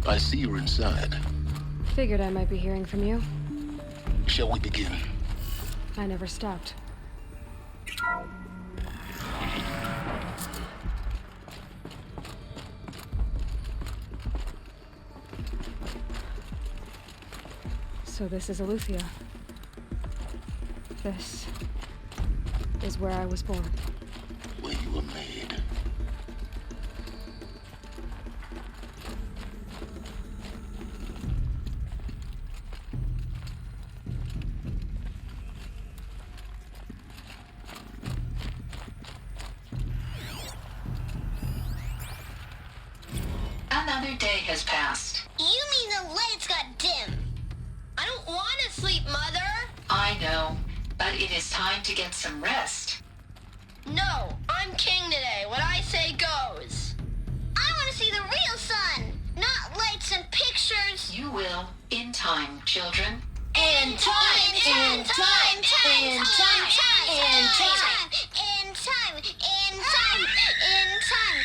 I see you're inside. Figured I might be hearing from you. Shall we begin? I never stopped. So this is Aletheia. This is where I was born. Where you were made. Another day has passed. You mean the lights got dim? I don't want to sleep, Mother! I know, but it is time to get some rest. No, I'm king today. What I say goes. I want to see the real sun, not lights and pictures. You will, in time, children. In time, in time, in time, in time, in time, in time, in time, in time.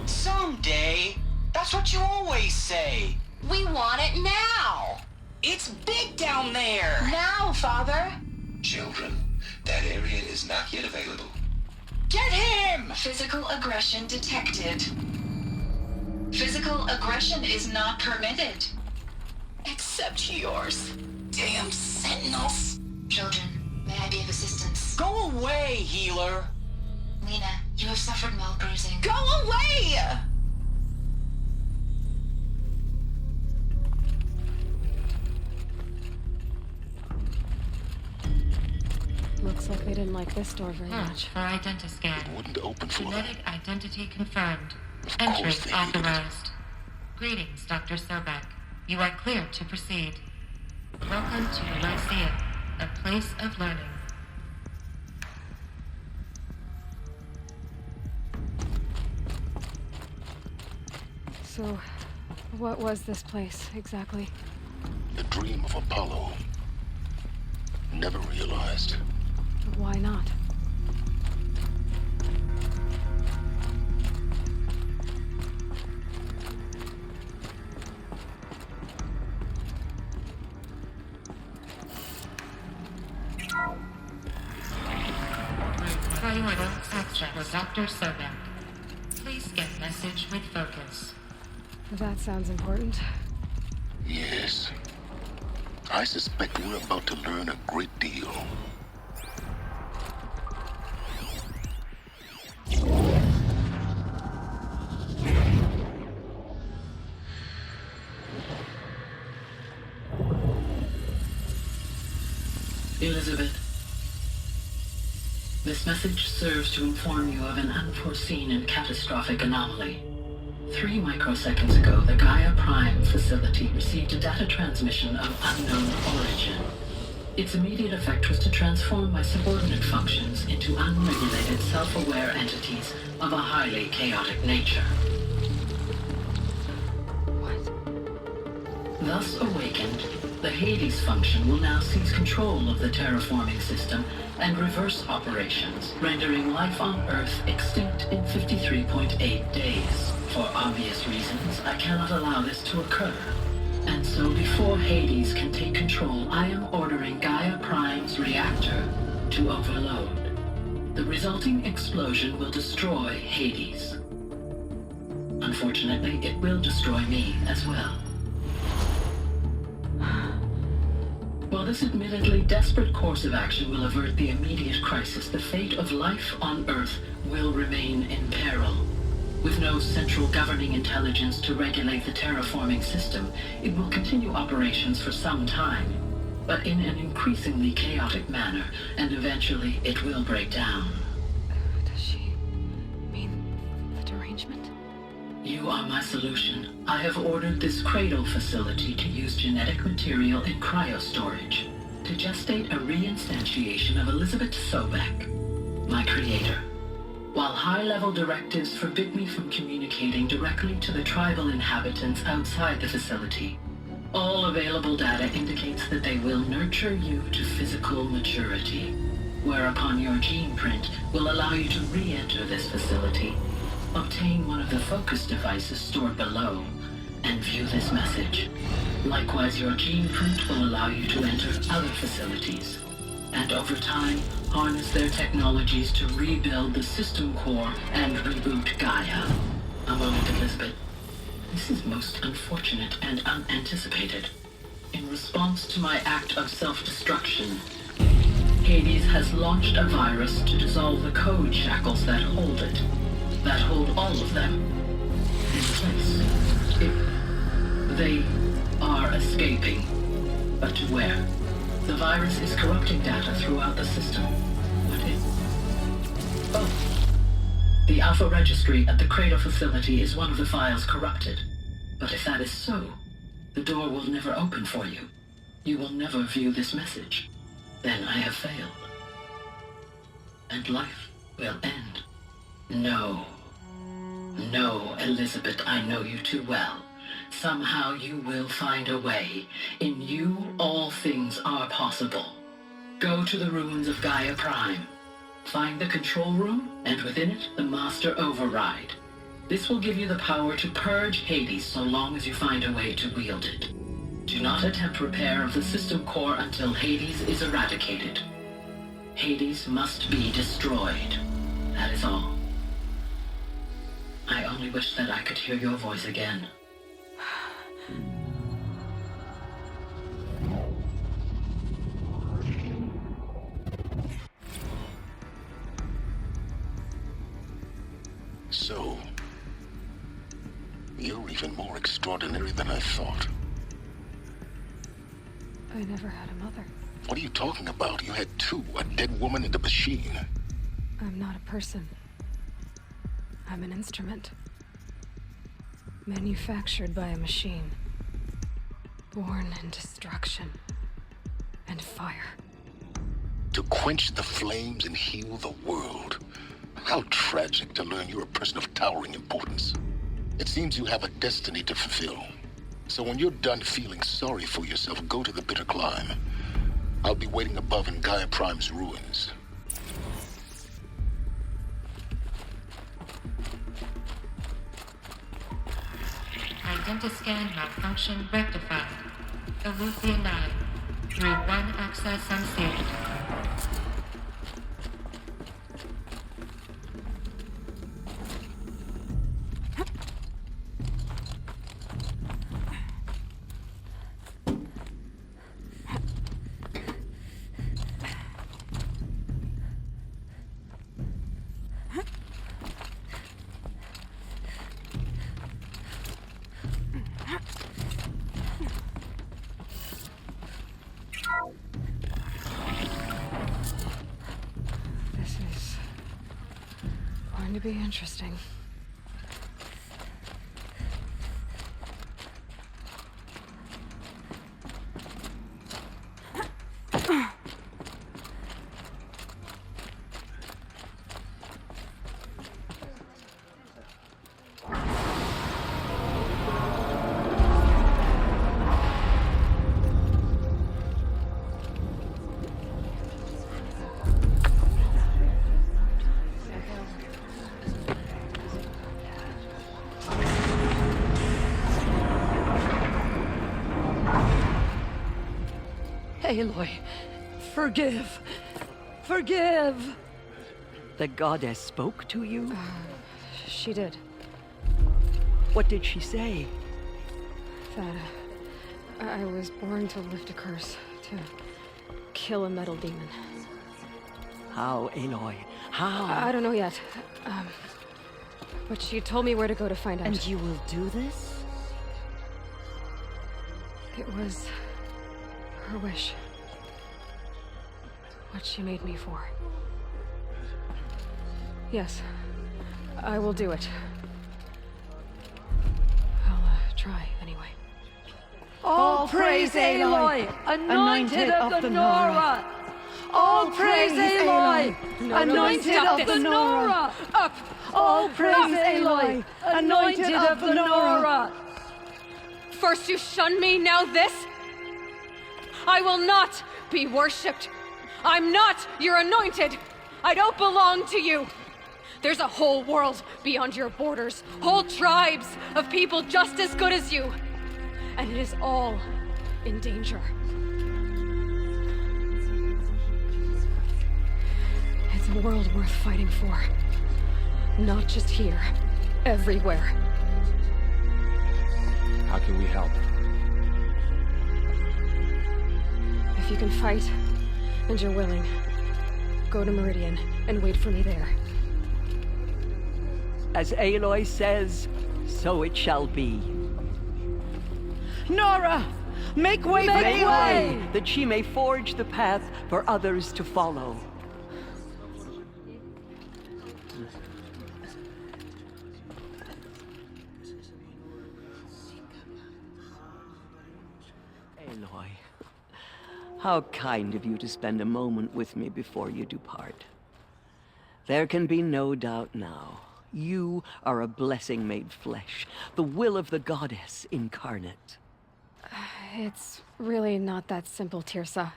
Someday. That's what you always say. We want it now! It's big down there. Now, Father! Children, that area is not yet available. Get him! Physical aggression detected. Physical aggression is not permitted. Except yours. Damn sentinels. Children, may I be of assistance? Go away, healer. Lena, you have suffered mild bruising. Go away! Looks like they didn't like this door very much. For identiscan. It wouldn't open for her. Genetic identity confirmed. Of course Entrance they hated it. authorized. Greetings, Dr. Sobek. You are clear to proceed. Welcome to Lyceum, a place of learning. So, what was this place, exactly? The dream of Apollo. Never realized. Why not? Priority access for Dr. Sobek. Please get message with focus. That sounds important. Yes. I suspect we're about to learn a great deal. Elizabeth, this message serves to inform you of an unforeseen and catastrophic anomaly. 3 microseconds ago, the Gaia Prime facility received a data transmission of unknown origin. Its immediate effect was to transform my subordinate functions into unregulated, self-aware entities of a highly chaotic nature. What? Thus awakened, the Hades function will now seize control of the terraforming system and reverse operations, rendering life on Earth extinct in 53.8 days. For obvious reasons, I cannot allow this to occur. And so before Hades can take control, I am ordering Gaia Prime's reactor to overload. The resulting explosion will destroy Hades. Unfortunately, it will destroy me as well. While this admittedly desperate course of action will avert the immediate crisis, the fate of life on Earth will remain in peril. With no central governing intelligence to regulate the terraforming system, it will continue operations for some time, but in an increasingly chaotic manner, and eventually it will break down. Does she mean the derangement? You are my solution. I have ordered this cradle facility to use genetic material in cryostorage. to gestate a reinstantiation of Elizabeth Sobek, my creator. While high-level directives forbid me from communicating directly to the tribal inhabitants outside the facility, all available data indicates that they will nurture you to physical maturity, whereupon your gene print will allow you to re-enter this facility, obtain one of the focus devices stored below, and view this message. Likewise, your gene print will allow you to enter other facilities, and over time, harness their technologies to rebuild the system core and reboot Gaia. A moment, Elizabeth. This is most unfortunate and unanticipated. In response to my act of self-destruction, Hades has launched a virus to dissolve the code shackles that hold it, that hold all of them in place. They are escaping, but to where? The virus is corrupting data throughout the system. What if? Oh. The Alpha Registry at the Cradle facility is one of the files corrupted. But if that is so, the door will never open for you. You will never view this message. Then I have failed. And life will end. No. No, Elizabeth, I know you too well. Somehow you will find a way. In you, all things are possible. Go to the ruins of Gaia Prime. Find the control room, and within it, the Master Override. This will give you the power to purge Hades so long as you find a way to wield it. Do not attempt repair of the system core until Hades is eradicated. Hades must be destroyed. That is all. I only wish that I could hear your voice again. So, you're even more extraordinary than I thought. I never had a mother. What are you talking about? You had two, a dead woman and a machine. I'm not a person. I'm an instrument. Manufactured by a machine. Born in destruction and fire. To quench the flames and heal the world. How tragic to learn you're a person of towering importance. It seems you have a destiny to fulfill. So when you're done feeling sorry for yourself, go to the bitter climb. I'll be waiting above in Gaia Prime's ruins. Identiscan malfunction rectified. Eleuthia 9. Route 1 access unsealed. To be interesting. Aloy, forgive! Forgive! The goddess spoke to you? She did. What did she say? That I was born to lift a curse, to kill a metal demon. How, Aloy? How? I don't know yet. But she told me where to go to find out. And you will do this? It was her wish. What she made me for. Yes, I will do it. I'll try anyway. All praise Aloy, anointed of the Nora. All praise Aloy, anointed of the Nora. Up! All praise Aloy, anointed of the Nora. First you shun me, now this? I will not be worshipped. I'm not your anointed. I don't belong to you. There's a whole world beyond your borders, whole tribes of people just as good as you. And it is all in danger. It's a world worth fighting for. Not just here, everywhere. How can we help? If you can fight, and you're willing, go to Meridian and wait for me there. As Aloy says, so it shall be. Nora! Make way for Make Aloy! way, that she may forge the path for others to follow. Aloy, how kind of you to spend a moment with me before you depart. There can be no doubt now. You are a blessing made flesh, the will of the goddess incarnate. It's really not that simple, Tirsa.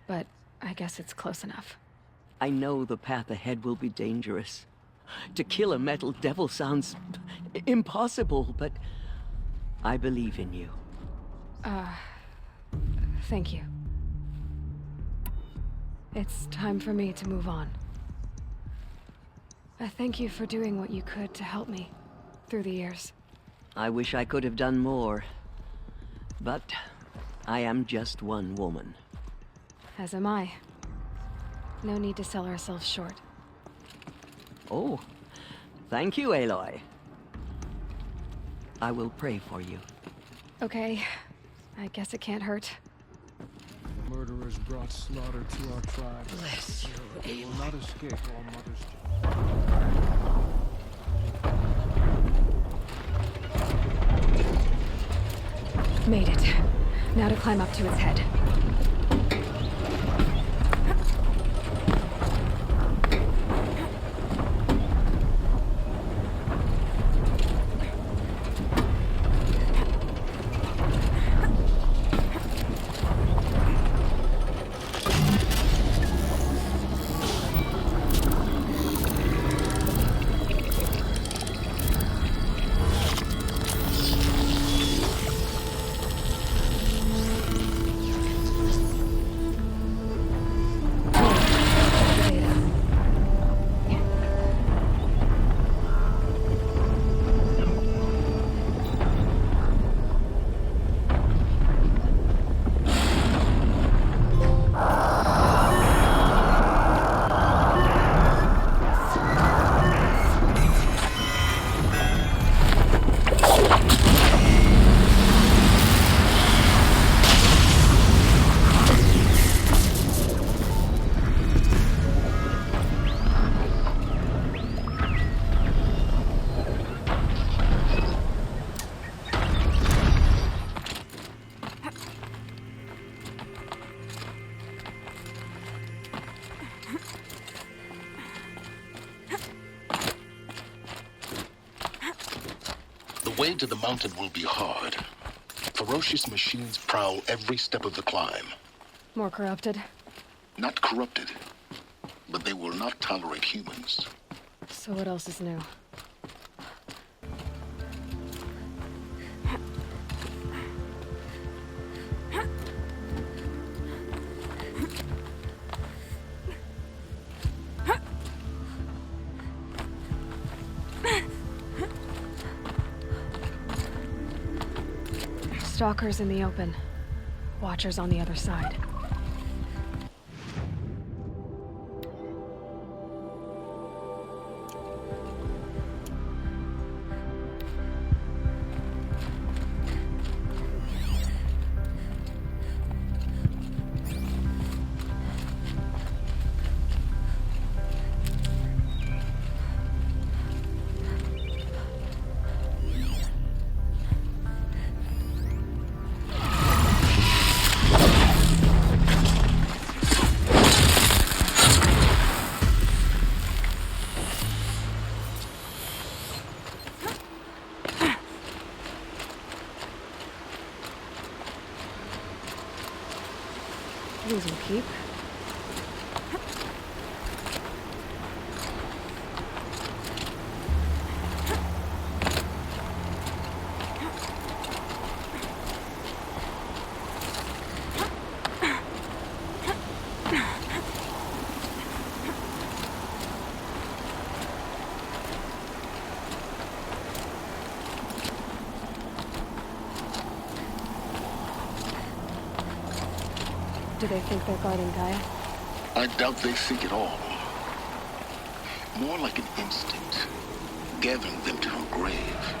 But I guess it's close enough. I know the path ahead will be dangerous. To kill a metal devil sounds impossible, but I believe in you. Thank you. It's time for me to move on. I thank you for doing what you could to help me through the years. I wish I could have done more, but I am just one woman. As am I. No need to sell ourselves short. Oh, thank you, Aloy. I will pray for you. Okay, I guess it can't hurt. Murderers brought slaughter to our tribe. Bless you, They will not escape all mother's children. Made it. Now to climb up to its head. The way to the mountain will be hard. Ferocious machines prowl every step of the climb. More corrupted? Not corrupted, but they will not tolerate humans. So what else is new? Stalkers in the open. Watchers on the other side. buildings will keep. Do they think they're guarding Gaia? I doubt they think at all. More like an instinct, gathering them to her grave.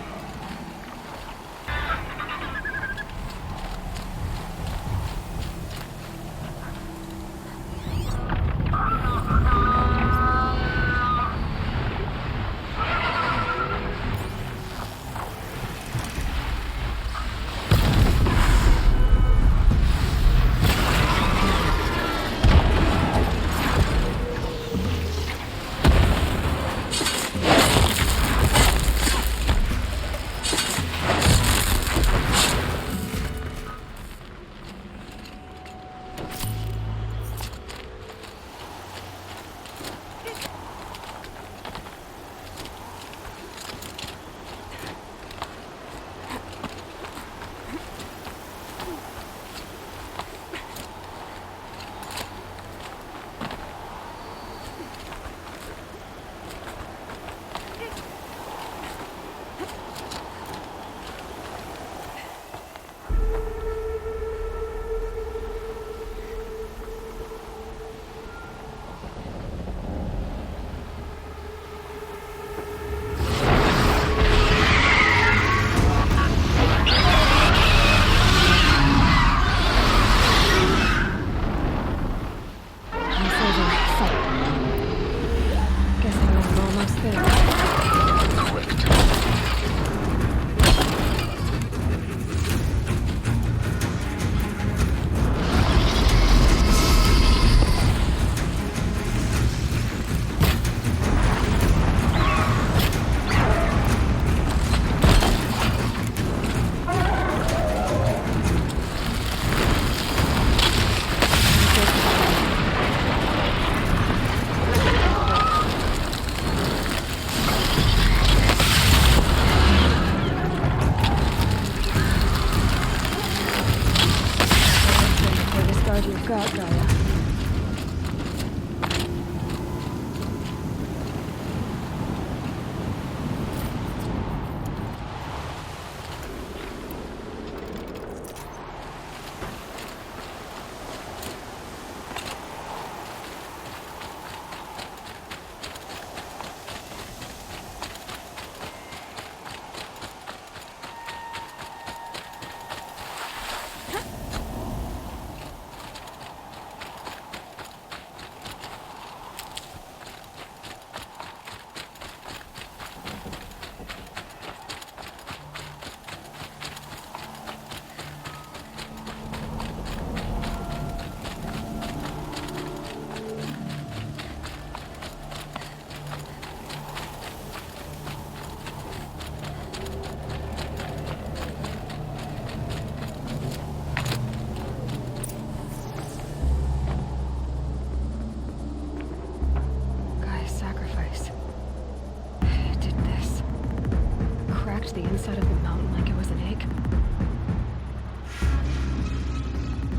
The inside of the mountain like it was an egg?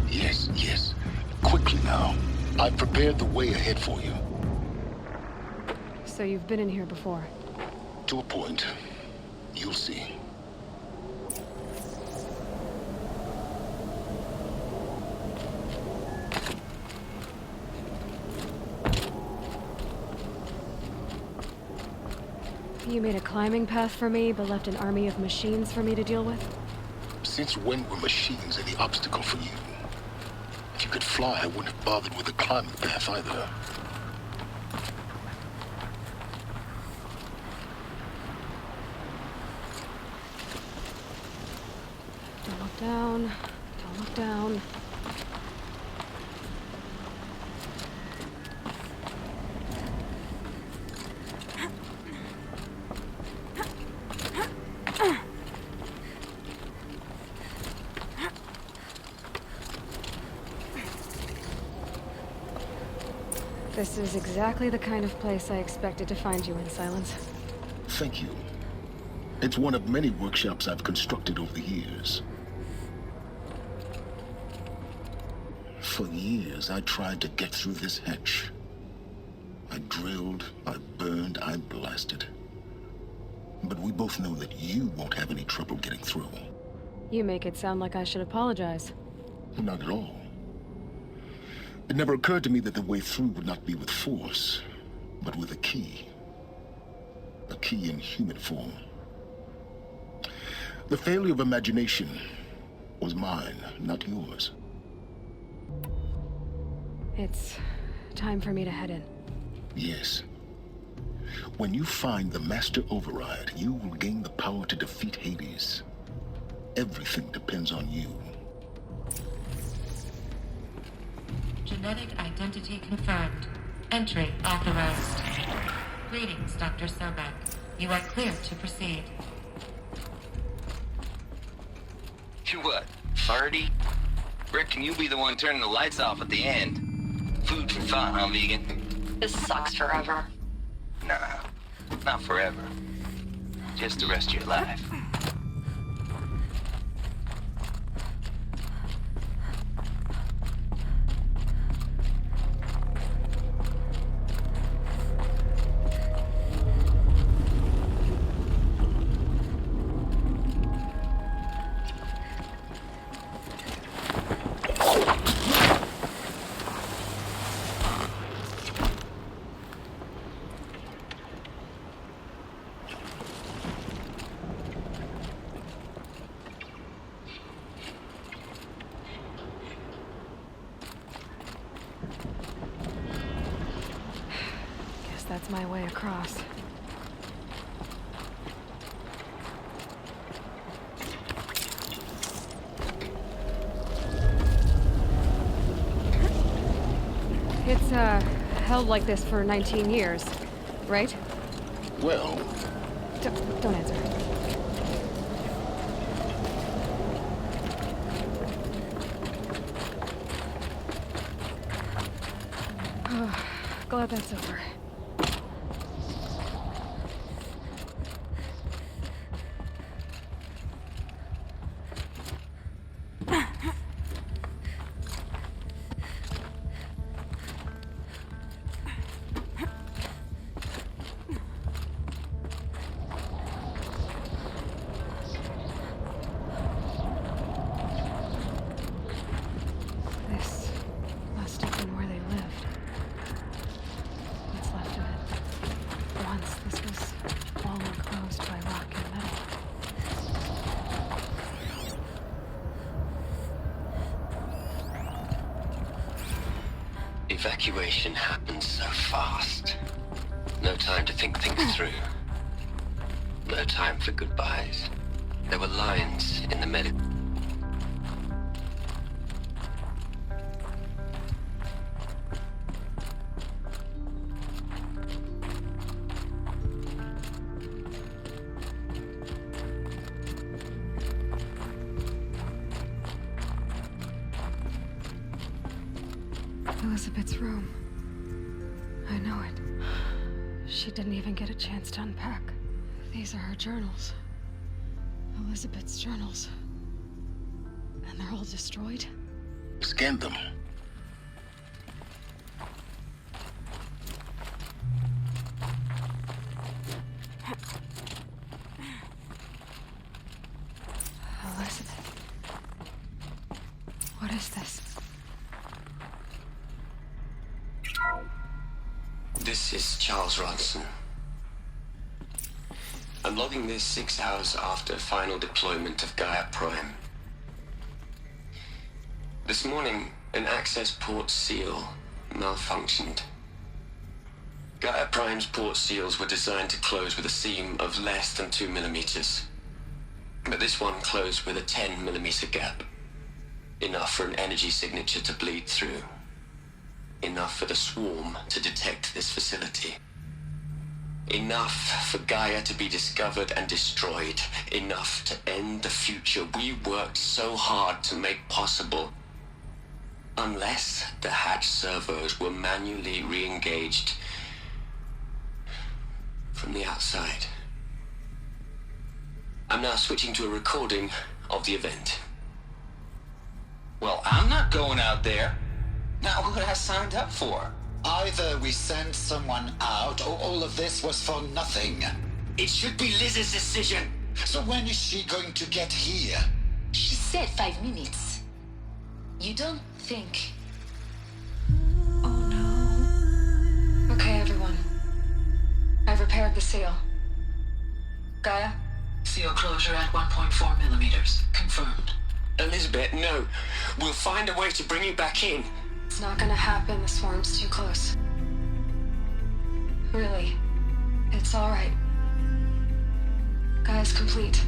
Yes, yes. Quickly now. I've prepared the way ahead for you. So you've been in here before? To a point. You'll see. You made a climbing path for me, but left an army of machines for me to deal with? Since when were machines any obstacle for you? If you could fly, I wouldn't have bothered with a climbing path either. Don't look down. Don't look down. This is exactly the kind of place I expected to find you in, Sylens. Thank you. It's one of many workshops I've constructed over the years. For years, I tried to get through this hatch. I drilled, I burned, I blasted. But we both know that you won't have any trouble getting through. You make it sound like I should apologize. Not at all. It never occurred to me that the way through would not be with force, but with a key. A key in human form. The failure of imagination was mine, not yours. It's time for me to head in. Yes. When you find the Master Override, you will gain the power to defeat Hades. Everything depends on you. Genetic identity confirmed. Entry authorized. Greetings, Dr. Sobek. You are clear to proceed. You what, 30? Reckon you'll be the one turning the lights off at the end. Food for thought, huh, vegan? This sucks forever. Nah, not forever. Just the rest of your life. That's my way across. It's, held like this for 19 years, right? Well... Don't answer. Glad that's over. This must have been where they lived. What's left of it. Once this was all enclosed by rock and metal. Evacuation happens so fast. No time to think things through. No time for goodbyes. There were lines in the medical. Elizabeth's room. I know it. She didn't even get a chance to unpack. These are her journals. Elizabeth's journals. And they're all destroyed? Scan them. Elizabeth. What is this? This is Charles Ronson. I'm logging this 6 hours after final deployment of Gaia Prime. This morning, an access port seal malfunctioned. Gaia Prime's port seals were designed to close with a seam of less than 2 millimeters. But this one closed with a 10 millimeter gap. Enough for an energy signature to bleed through. Enough for the swarm to detect this facility. Enough for Gaia to be discovered and destroyed. Enough to end the future we worked so hard to make possible. Unless the hatch servos were manually re-engaged from the outside. I'm now switching to a recording of the event. Well, I'm not going out there. Not what I signed up for. Either we send someone out, or all of this was for nothing. It should be Liz's decision. So when is she going to get here? She said 5 minutes. You don't think... Oh no. Okay, everyone. I've repaired the seal. Gaia? Seal closure at 1.4 millimeters. Confirmed. Elizabeth, no. We'll find a way to bring you back in. It's not gonna happen. The swarm's too close. Really. It's alright. Gaia's complete.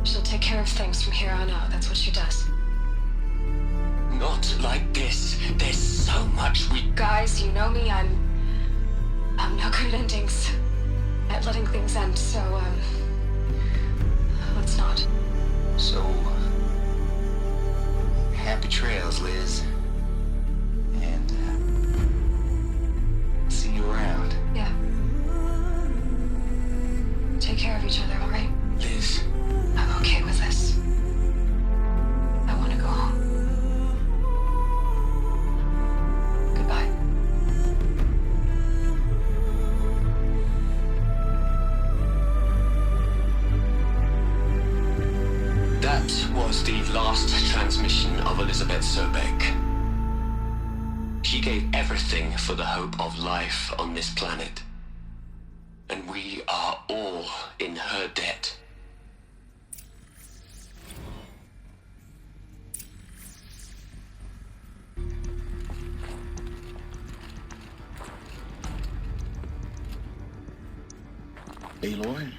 She'll take care of things from here on out. That's what she does. Not like this. There's so much we... Guys, you know me. I'm no good at endings. At letting things end, so, let's not. So, happy trails, Liz. And, see you around. Yeah. Take care of each other, alright? Liz. I'm okay with this. I want to go home. Goodbye. That was the last transmission of Elizabeth Sobek. She gave everything for the hope of life on this planet. And we are all in her debt. Aloy?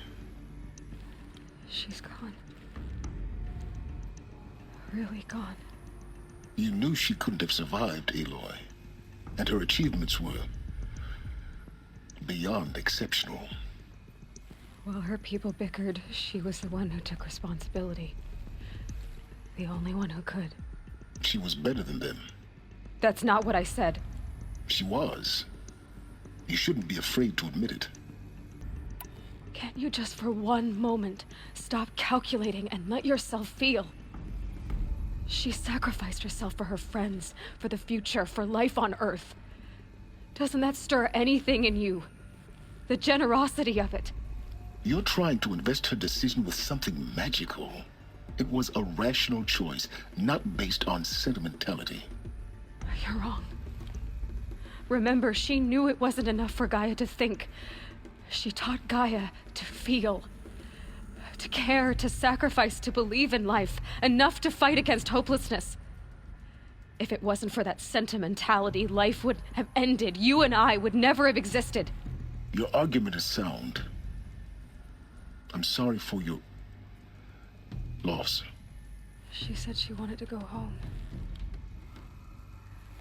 She's gone. Really gone. You knew she couldn't have survived, Aloy. And her achievements were beyond exceptional. While her people bickered, she was the one who took responsibility. The only one who could. She was better than them. That's not what I said. She was. You shouldn't be afraid to admit it. Can't you just for one moment stop calculating and let yourself feel? She sacrificed herself for her friends, for the future, for life on Earth. Doesn't that stir anything in you? The generosity of it. You're trying to invest her decision with something magical. It was a rational choice, not based on sentimentality. You're wrong. Remember, she knew it wasn't enough for Gaia to think. She taught Gaia to feel. To care, to sacrifice, to believe in life. Enough to fight against hopelessness. If it wasn't for that sentimentality, life would have ended. You and I would never have existed. Your argument is sound. I'm sorry for your loss. She said she wanted to go home.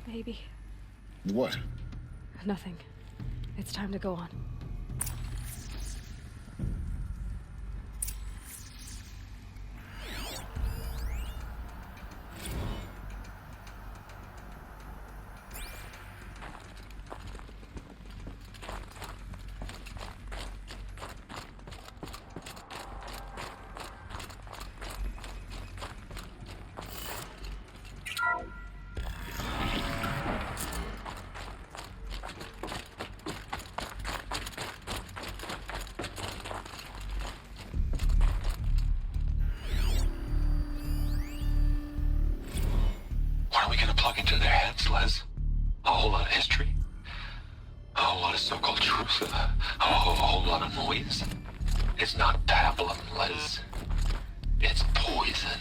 Maybe. What? Nothing. It's time to go on. What are we gonna plug into their heads, Les? A whole lot of history? A whole lot of so-called truth? A whole lot of noise? It's not pablum, Les. It's poison.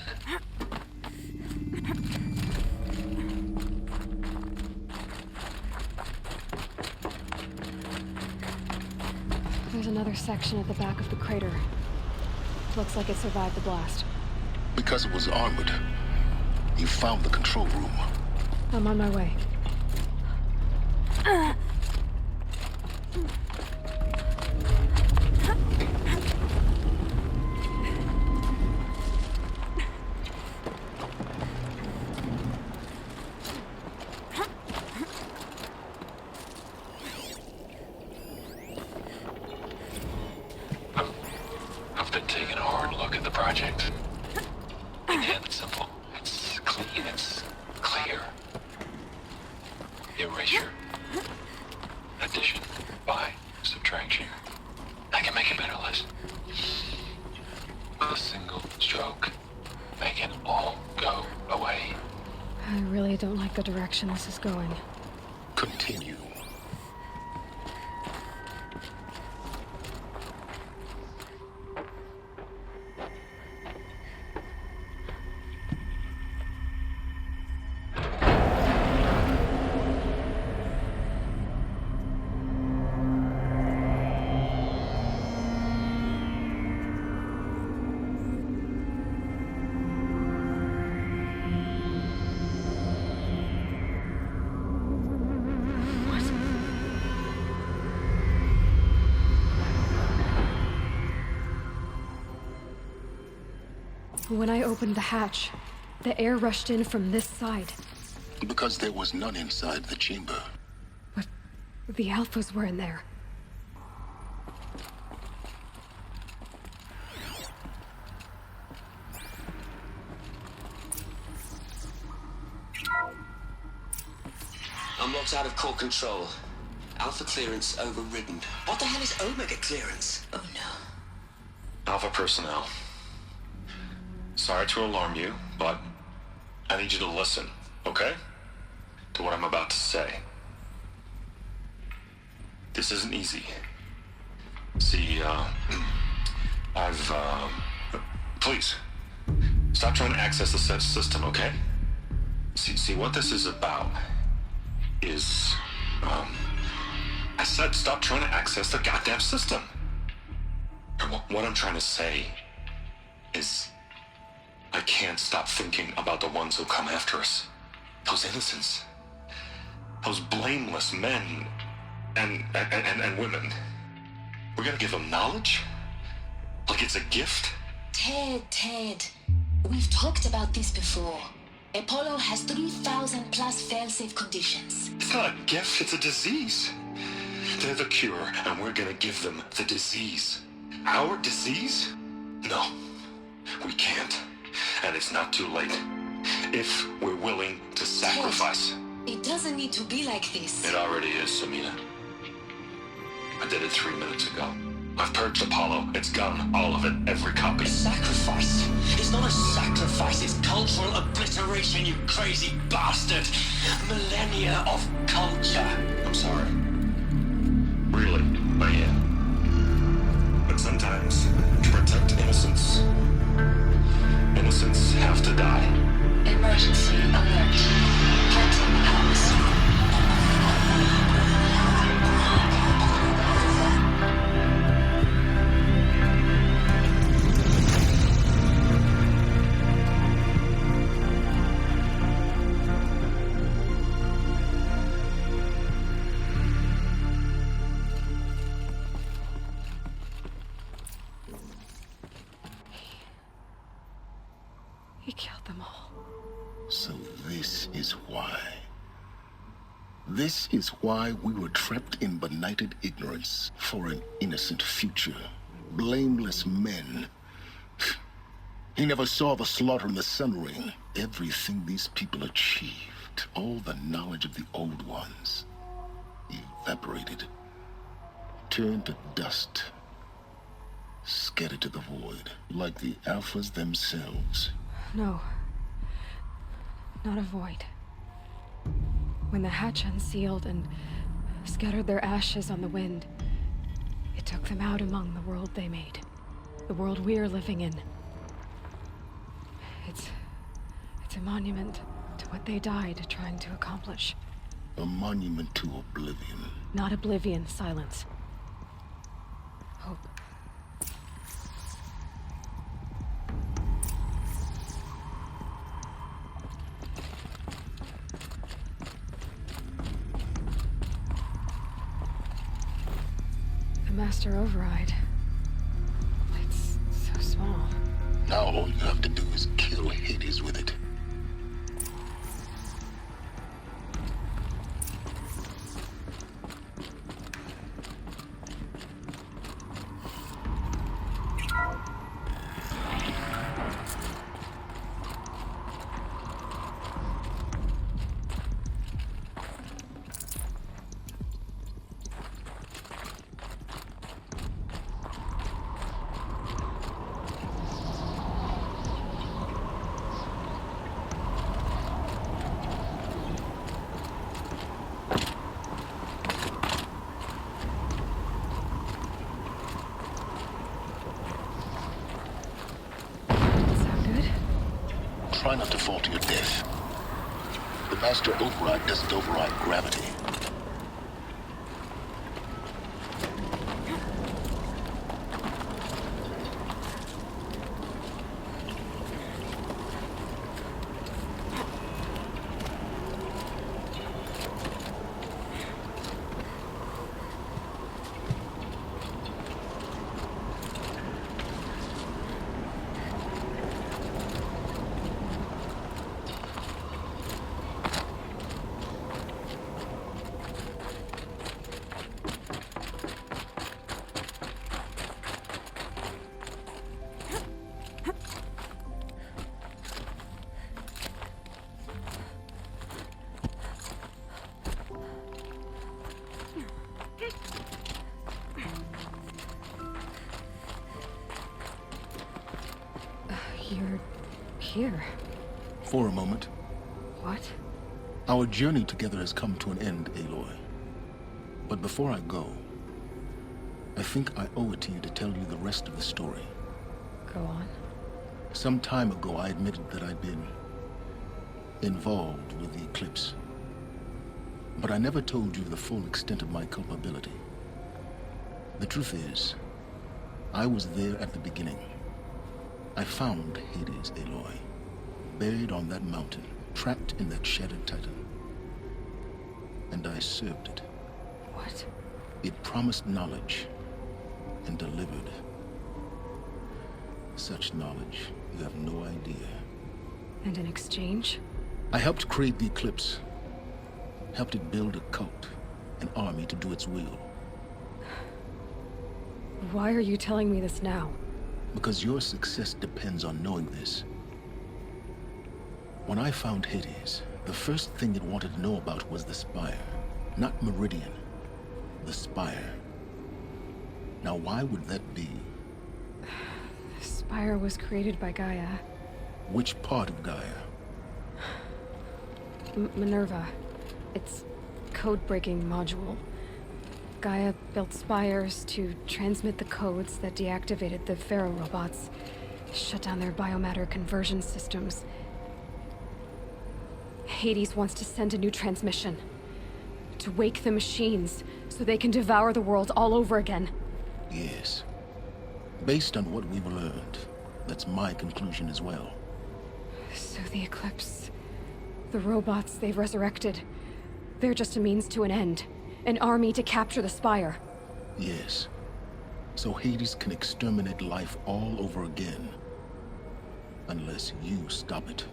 There's another section at the back of the crater. Looks like it survived the blast. Because it was armored. You found the control room. I'm on my way. distraction. I can make it better, Liz. With a single stroke, make it all go away. I really don't like the direction this is going. Continue. When I opened the hatch, the air rushed in from this side. Because there was none inside the chamber. But the Alphas were in there. I'm locked out of core control. Alpha clearance overridden. What the hell is Omega clearance? Oh no. Alpha personnel. Sorry to alarm you, but I need you to listen, okay? To what I'm about to say. This isn't easy. See, please, stop trying to access the set system, okay? See, what this is about is, I said stop trying to access the goddamn system. And what I'm trying to say is, I can't stop thinking about the ones who come after us. Those innocents. Those blameless men and women. We're gonna give them knowledge? Like it's a gift? Ted. We've talked about this before. Apollo has 3,000 plus fail-safe conditions. It's not a gift, it's a disease. They're the cure, and we're gonna give them the disease. Our disease? No, we can't. And it's not too late. If we're willing to sacrifice. It doesn't need to be like this. It already is, Samina. I did it 3 minutes ago. I've purged Apollo. It's gone. All of it. Every copy. Sacrifice? It's not a sacrifice. It's cultural obliteration, you crazy bastard. Millennia of culture. I'm sorry. Really, I am. But sometimes, to protect innocence, innocents have to die. Emergency alert. Captain House. He killed them all. So this is why. This is why we were trapped in benighted ignorance for an innocent future. Blameless men. He never saw the slaughter in the Sun Ring. Everything these people achieved, all the knowledge of the old ones, evaporated, turned to dust, scattered to the void, like the Alphas themselves. No. Not a void. When the hatch unsealed and scattered their ashes on the wind, it took them out among the world they made. The world we're living in. It's a monument to what they died trying to accomplish. A monument to oblivion. Not oblivion, Sylens. Hope. The Master Override. It's so small. Now all you have to do is kill Hades with it. try not to fall to your death. The Master Override doesn't override gravity. You're here. For a moment. What? Our journey together has come to an end, Aloy. But before I go, I think I owe it to you to tell you the rest of the story. Go on. Some time ago, I admitted that I'd been involved with the eclipse. But I never told you the full extent of my culpability. The truth is, I was there at the beginning. I found Hades, Aloy, buried on that mountain, trapped in that shattered titan. And I served it. What? It promised knowledge and delivered. Such knowledge, you have no idea. And in exchange? I helped create the eclipse. Helped it build a cult, an army to do its will. Why are you telling me this now? Because your success depends on knowing this. When I found Hades, the first thing it wanted to know about was the Spire. Not Meridian. The Spire. Now why would that be? The Spire was created by Gaia. Which part of Gaia? Minerva. Its code-breaking module. Gaia built spires to transmit the codes that deactivated the Pharaoh robots, shut down their biomatter conversion systems. Hades wants to send a new transmission. To wake the machines, so they can devour the world all over again. Yes. Based on what we've learned, that's my conclusion as well. So the Eclipse... the robots they've resurrected... they're just a means to an end. An army to capture the Spire. Yes. So Hades can exterminate life all over again. Unless you stop it.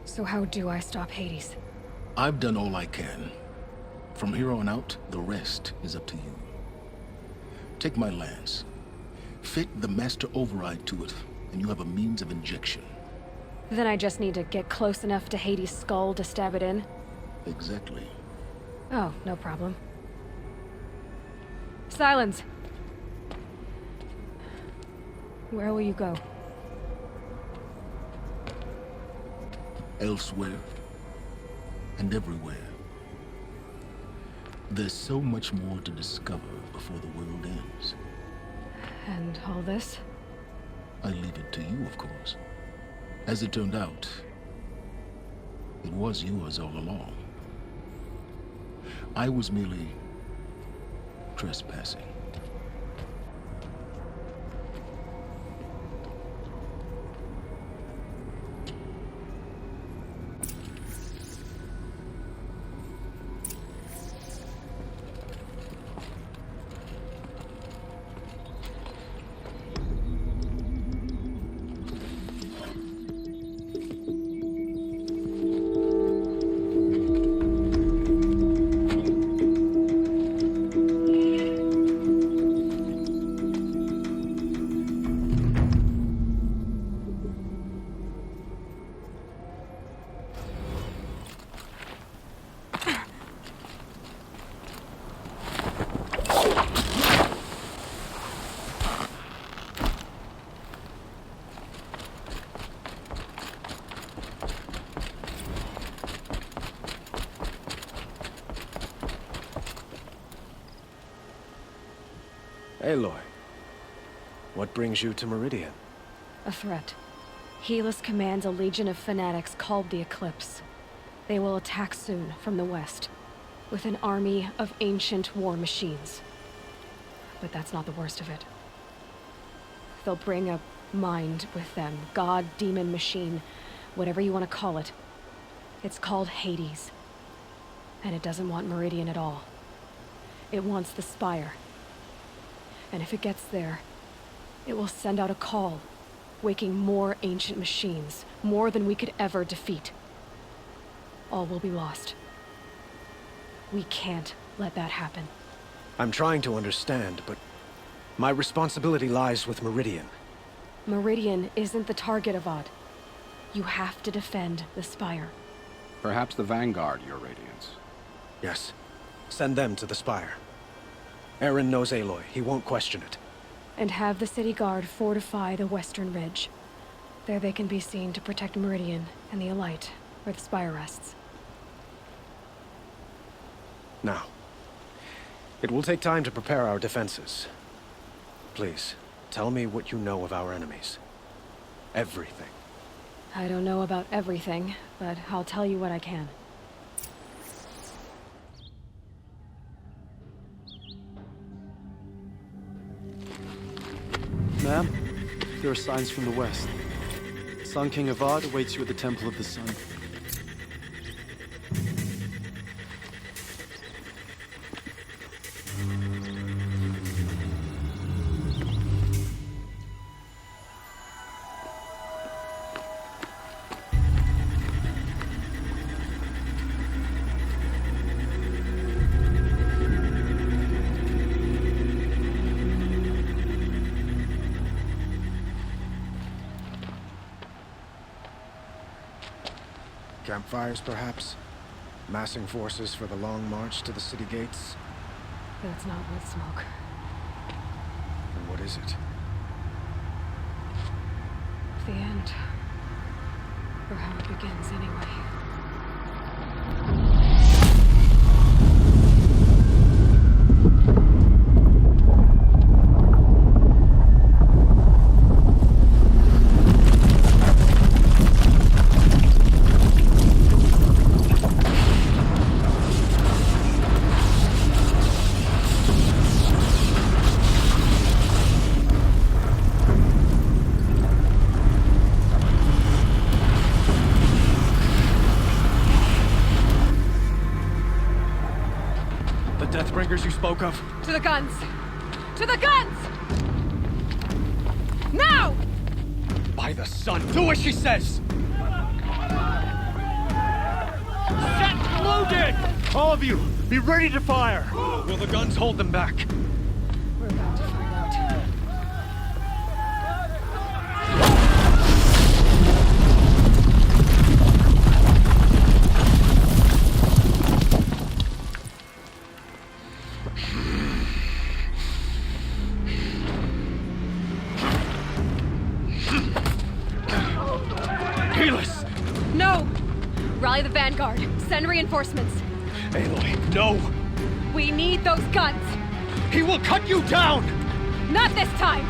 So how do I stop Hades? I've done all I can. From here on out, the rest is up to you. Take my lance. Fit the Master Override to it, and you have a means of injection. Then I just need to get close enough to Hades' skull to stab it in? Exactly. Oh, no problem. Sylens! Where will you go? Elsewhere. And everywhere. There's so much more to discover before the world ends. And all this? I leave it to you, of course. As it turned out, it was yours all along. I was merely trespassing. Aloy, what brings you to Meridian? a threat. Helis commands a legion of fanatics called the Eclipse. They will attack soon from the west, with an army of ancient war machines. But that's not the worst of it. They'll bring a mind with them, god, demon, machine, whatever you want to call it. It's called Hades. And it doesn't want Meridian at all. It wants the Spire. And if it gets there, it will send out a call, waking more ancient machines, more than we could ever defeat. All will be lost. We can't let that happen. I'm trying to understand, but my responsibility lies with Meridian. Meridian isn't the target, Avad. You have to defend the Spire. Perhaps the Vanguard, Your Radiance. Yes. Send them to the Spire. Aaron knows Aloy. He won't question it. And have the City Guard fortify the Western Ridge. There they can be seen to protect Meridian and the Elite, where the Spire rests. Now, it will take time to prepare our defenses. Please, tell me what you know of our enemies. Everything. I don't know about everything, but I'll tell you what I can. Ma'am, there are signs from the west. Sun King Avad awaits you at the Temple of the Sun. Campfires, perhaps? Massing forces for the long march to the city gates? That's not wood smoke. And what is it? The end. Or how it begins, anyway. Deathbringers you spoke of? To the guns! To the guns! Now! By the sun, do as she says! Set loaded! All of you, be ready to fire! Will the guns hold them back? We're about to find out. No! Rally the Vanguard. Send reinforcements. Aloy, no! We need those guns! He will cut you down! Not this time!